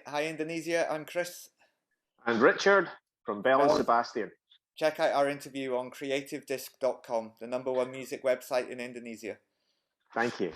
Hi Indonesia, I'm Chris. And Richard from Belle and Belle. Sebastian. Check out our interview on CreativeDisc.com, the #1 music website in Indonesia. Thank you.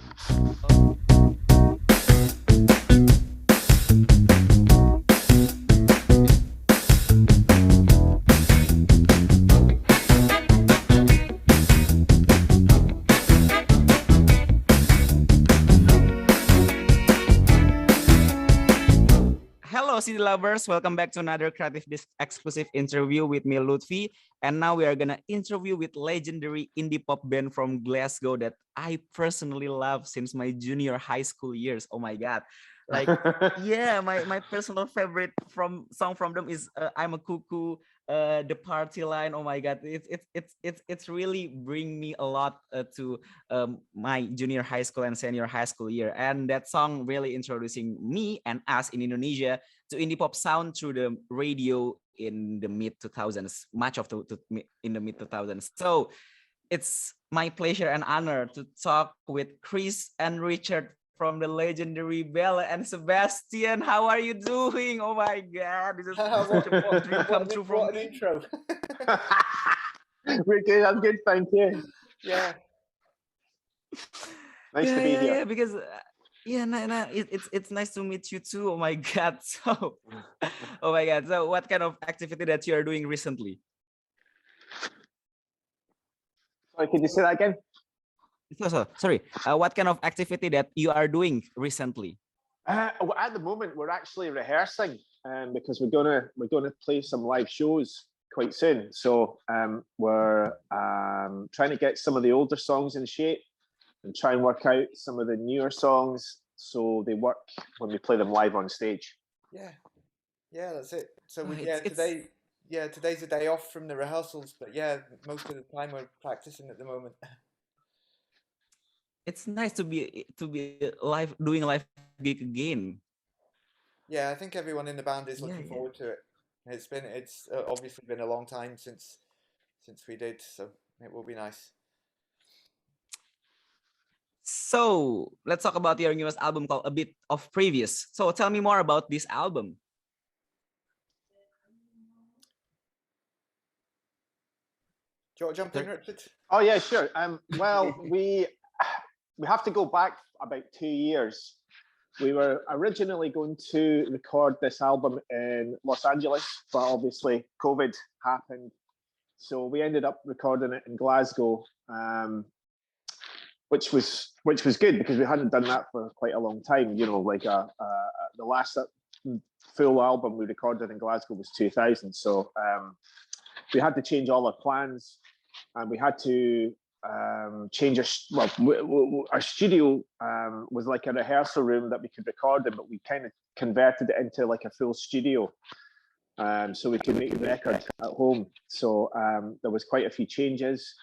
Hello, CD lovers. Welcome back to another CreativeDisc exclusive interview with me, Lutfi. And now we are going to interview with legendary indie pop band from Glasgow that I personally love since my junior high school years. Oh my God. Like, yeah, my personal favorite song from them is I'm a Cuckoo, the party line. Oh my God. It's really bring me a lot to my junior high school and senior high school year. And that song really introducing me and us in Indonesia to indie pop sound through the radio in the mid 2000s, much of in the mid 2000s. So it's my pleasure and honor to talk with Chris and Richard from the legendary Belle and Sebastian. How are you doing? Oh my God, this is such a pop dream come true from an intro. We're good. I'm good, thank you. Yeah. Nice to be here. Yeah, because it's nice to meet you too. Oh my God. So, oh my God. So, what kind of activity that you are doing recently? Sorry, could you say that again? Sorry. What kind of activity that you are doing recently? Well, at the moment, we're actually rehearsing because we're gonna play some live shows quite soon. So we're trying to get some of the older songs in shape and try and work out some of the newer songs so they work when we play them live on stage. Yeah, that's it. So today's a day off from the rehearsals, but yeah, most of the time we're practicing at the moment. It's nice to be live, doing a live gig again. Yeah, I think everyone in the band is looking forward to it. It's obviously been a long time since we did, so it will be nice. So let's talk about your newest album called A Bit of Previous. So tell me more about this album. Do you want to jump in, Richard? Oh yeah, sure. Well, we have to go back about 2 years. We were originally going to record this album in Los Angeles, but obviously COVID happened. So we ended up recording it in Glasgow, which was good because we hadn't done that for quite a long time. You know, like the last full album we recorded in Glasgow was 2000. So we had to change all our plans, and we had to change our studio was like a rehearsal room that we could record in, but we kind of converted it into like a full studio so we could make the record at home. So there was quite a few changes.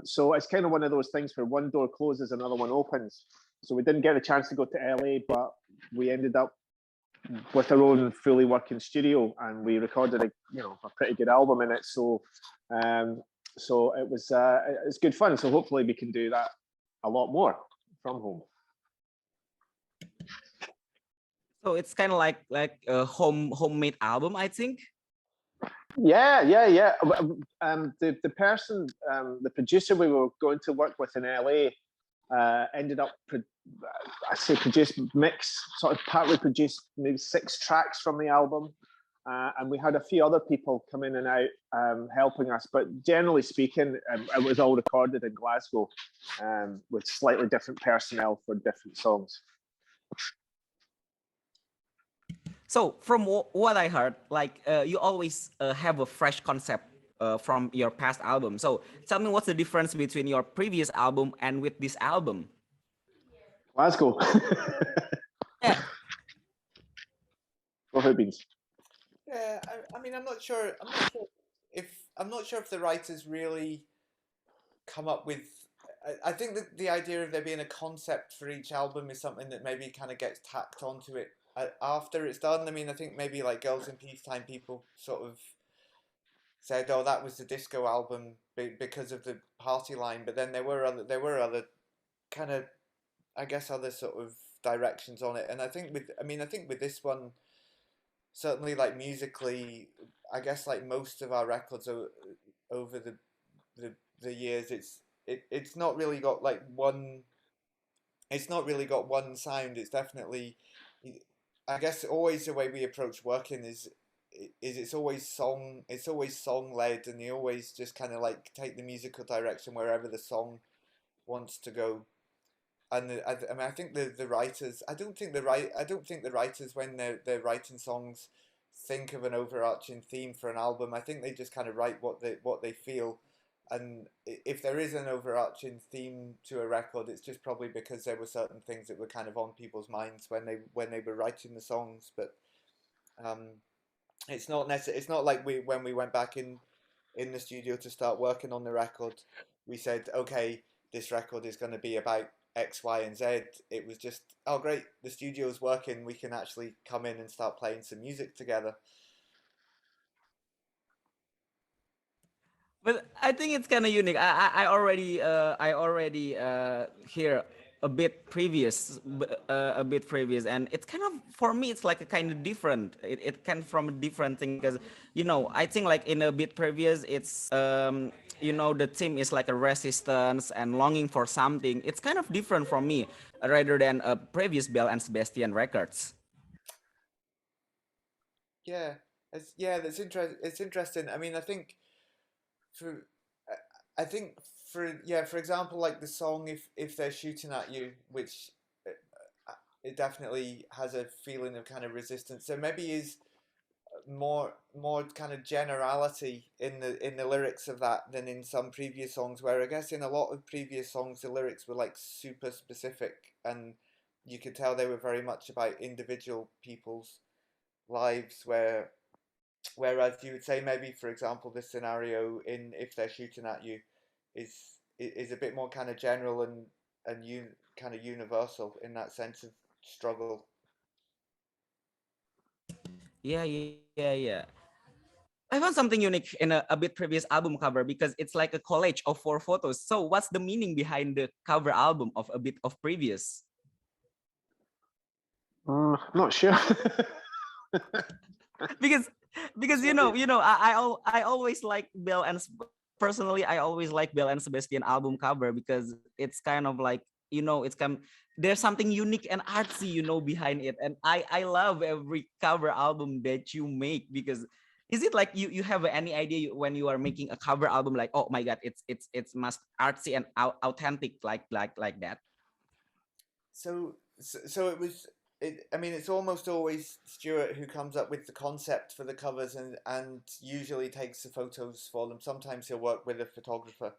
So it's kind of one of those things where one door closes, another one opens. So we didn't get a chance to go to LA, but we ended up with our own fully working studio, and we recorded a pretty good album in it. So so it was it's good fun. So hopefully we can do that a lot more from home. So it's kind of like a homemade album, I think. Yeah. The person, the producer we were going to work with in LA ended up partly produced maybe 6 tracks from the album. And we had a few other people come in and out helping us, but generally speaking, it was all recorded in Glasgow with slightly different personnel for different songs. So from what I heard, like you always have a fresh concept from your past album. So tell me what's the difference between your previous album and with this album? Glasgow. Yeah. Go ahead, Beans. Yeah, I mean, I'm not sure if the writers really come up with. I think that the idea of there being a concept for each album is something that maybe kind of gets tacked onto it after it's done. I mean, I think maybe like Girls in Peacetime, people sort of said, "Oh, that was the disco album because of the party line," but then there were other kind of, I guess, other sort of directions on it. And I think with this one, certainly like musically, I guess like most of our records over the years, it's not really got like one. It's not really got one sound. It's definitely, I guess, always the way we approach working is it's always song led, and you always just kind of like take the musical direction wherever the song wants to go. And I mean, I think the writers, I don't think the writers when they're writing songs think of an overarching theme for an album. I think they just kind of write what they feel, and if there is an overarching theme to a record, it's just probably because there were certain things that were kind of on people's minds when they were writing the songs. But um, it's not like when we went back in the studio to start working on the record, we said, okay, this record is going to be about X, Y, and Z. It was just, oh great, the studio's working, we can actually come in and start playing some music together. But I think it's kind of unique. I already hear a bit previous, and it's kind of, for me it's like a kind of different. It came from a different thing, because I think like in a bit previous, it's the theme is like a resistance and longing for something. It's kind of different from me, rather than a previous Belle and Sebastian records. Yeah, it's interesting. I mean, for I think for example, like the song if they're shooting at you, which it definitely has a feeling of kind of resistance. There maybe is more kind of generality in the lyrics of that than in some previous songs, where I guess in a lot of previous songs the lyrics were like super specific, and you could tell they were very much about individual people's lives, whereas you would say maybe for example this scenario in if they're shooting at you is is a bit more kind of general and kind of universal in that sense of struggle. Yeah. I found something unique in a bit previous album cover, because it's like a collage of 4 photos. So what's the meaning behind the cover album of a bit of previous? Not sure. because Sorry. I always like personally I always like Belle and Sebastian album cover, because it's kind of like, it's kind there's something unique and artsy, behind it, and I love every cover album that you make. Because is it like you have any idea when you are making a cover album, like, oh my god, it's must artsy and authentic, like that? So it was I mean it's almost always Stuart who comes up with the concept for the covers and usually takes the photos for them. Sometimes he'll work with a photographer,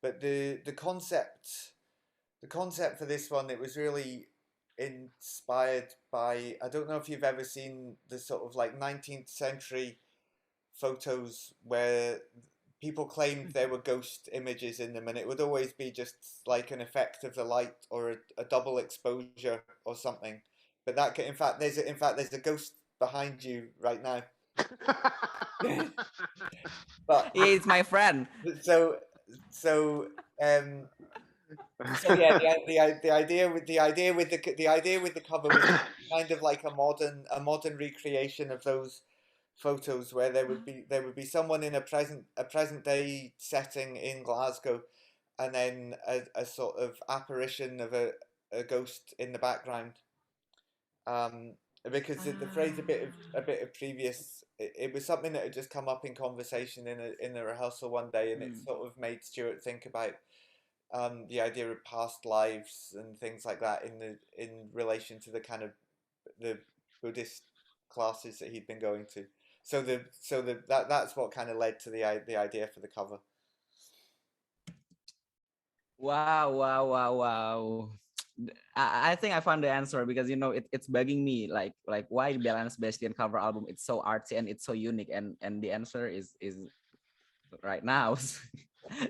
but the concept for this one, it was really inspired by, I don't know if you've ever seen the sort of like 19th century photos where people claimed there were ghost images in them, and it would always be just like an effect of the light or a double exposure or something. But in fact there's a ghost behind you right now. But Yeah, it's my friend. so so um so yeah, the idea with the cover was kind of like a modern recreation of those photos, where there would be someone in a present day setting in Glasgow, and then a sort of apparition of a ghost in the background. Um, because the phrase a bit of previous, it was something that had just come up in conversation in a rehearsal one day, and it sort of made Stuart think about the idea of past lives and things like that in relation to the kind of the Buddhist classes that he'd been going to. That's what kind of led to the idea for the cover. Wow. I think I found the answer, because it's bugging me, like why Belle and Sebastian cover album, it's so artsy and it's so unique, and the answer is right now.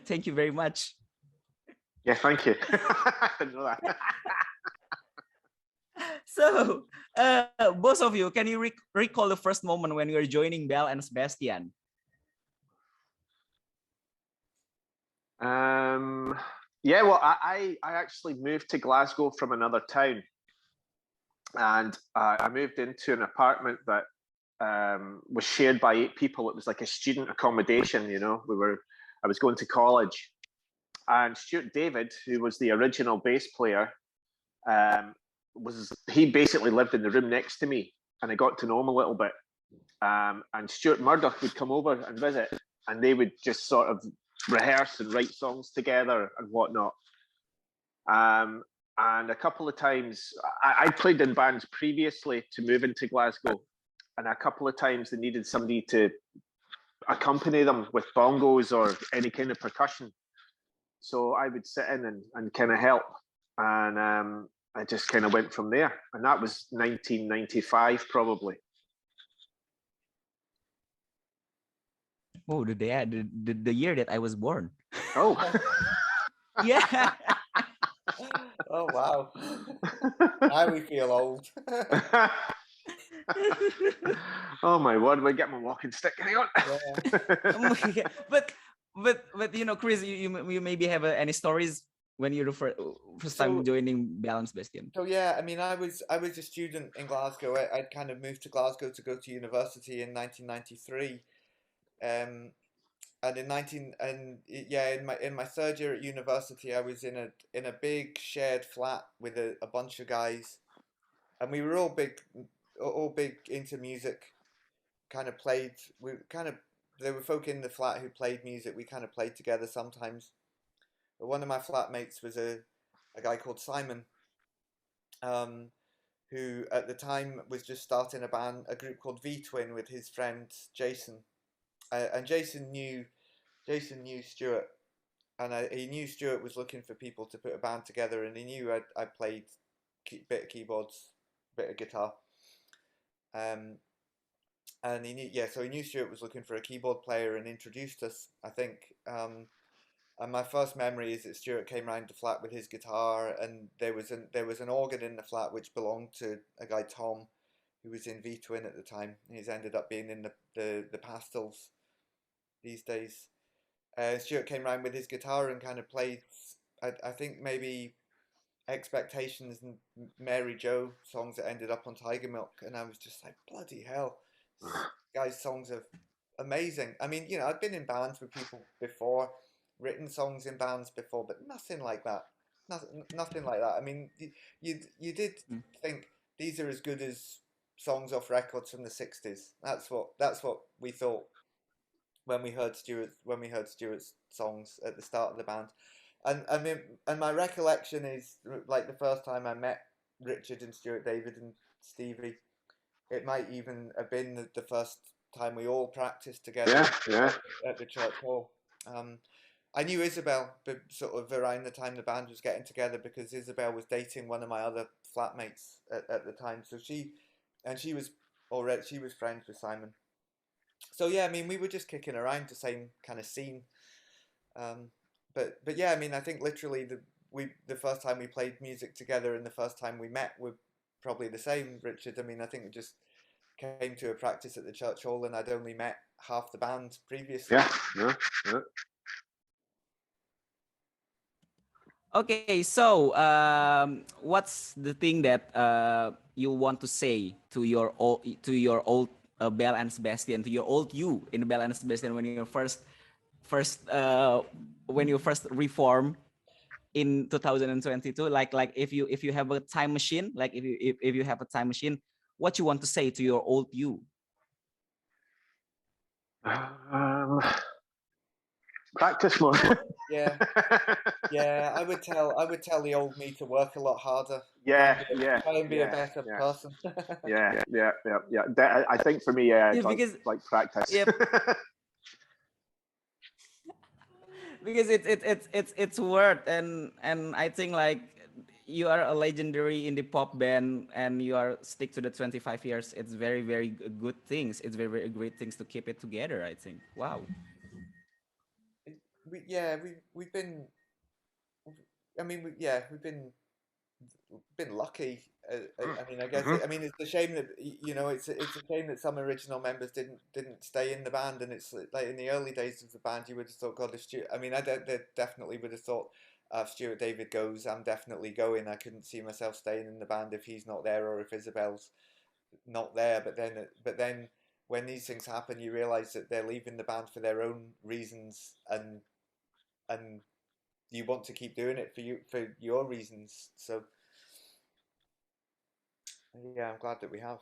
Thank you very much. Yeah, thank you. I didn't know that. So both of you, can you recall the first moment when you were joining Belle and Sebastian? Yeah, well, I actually moved to Glasgow from another town. and I moved into an apartment that was shared by 8 people. It was like a student accommodation, you know. I was going to college, and Stuart David, who was the original bass player, he basically lived in the room next to me, and I got to know him a little bit. And Stuart Murdoch would come over and visit, and they would just sort of rehearse and write songs together and whatnot. And a couple of times, I'd played in bands previously to move into Glasgow, and a couple of times they needed somebody to accompany them with bongos or any kind of percussion. So I would sit in and kind of help, and I just kind of went from there. And that was 1995, probably. Oh, the year that I was born. Oh. Yeah. Oh, wow. Now we feel old. Oh my word, we get my walking stick. Hang on. Yeah. But you know, Chris, you maybe have any stories when you first time joining Belle and Sebastian? So yeah, I mean, I was a student in Glasgow. I'd kind of moved to Glasgow to go to university in 1993. And in my third year at university, I was in a big shared flat with a bunch of guys, and we were all big into music. Kind of played. There were folk in the flat who played music. We kind of played together sometimes. But one of my flatmates was a guy called Simon, who at the time was just starting a group called V Twin with his friend Jason, and Jason knew Stuart, and he knew Stuart was looking for people to put a band together, and he knew I played bit of keyboards, bit of guitar, and he knew Stuart was looking for a keyboard player and introduced us, I think. And my first memory is that Stuart came round the flat with his guitar, and there was an organ in the flat which belonged to a guy Tom, who was in V Twin at the time. He's ended up being in the Pastels these days. Stuart came round with his guitar and kind of played, I think maybe Expectations and Mary Jo, songs that ended up on Tiger Milk, and I was just like, bloody hell, this guy's songs are amazing. I mean, you know, I've been in bands with people before, written songs in bands before, but nothing like that. Nothing like that. I mean, you did think these are as good as songs off records from the '60s. That's what we thought when we heard Stuart's songs at the start of the band. And I mean, and my recollection is like the first time I met Richard and Stuart David and Stevie. It might even have been the first time we all practiced together at the church hall. I knew Isabel sort of around the time the band was getting together, because Isabel was dating one of my other flatmates at the time. So she was friends with Simon. So yeah, I mean, we were just kicking around the same kind of scene. But yeah, I mean, I think literally the first time we played music together and the first time we met were probably the same, Richard. I mean, I think we just came to a practice at the church hall, and I'd only met half the band previously. Yeah. Okay, so what's the thing that you want to say to your old Belle and Sebastian, to your old you in Belle and Sebastian when you first reform in 2022? Like if you have a time machine, like if you have a time machine, what you want to say to your old you? Practice more. Yeah, I would tell the old me to work a lot harder. Try and be a better person. Yeah. I think for me, because like practice. Yep. Because it's worth, and I think like you are a legendary indie pop band and you are stick to the 25 years. It's very, very good things. It's very, very great things to keep it together, I think. Wow. We've been. I mean, we've been lucky. I mean, I guess. I mean, it's a shame that it's a shame that some original members didn't stay in the band. And it's like in the early days of the band, you would have thought, God, if Stuart. I mean, I definitely would have thought Stuart David goes, I'm definitely going. I couldn't see myself staying in the band if he's not there or if Isabel's not there. But then when these things happen, you realise that they're leaving the band for their own reasons, and you want to keep doing it for your reasons. So yeah, I'm glad that we have.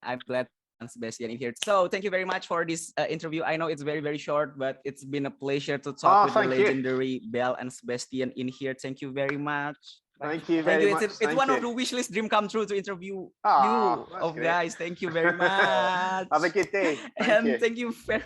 I'm glad Sebastian in here. So thank you very much for this interview. I know it's very, very short, but it's been a pleasure to talk with the legendary Belle and Sebastian in here. Thank you very much. Thank you very much. It's one of the wish list dream come true to interview you of great. Guys. Thank you very much. Have a good day. Thank you very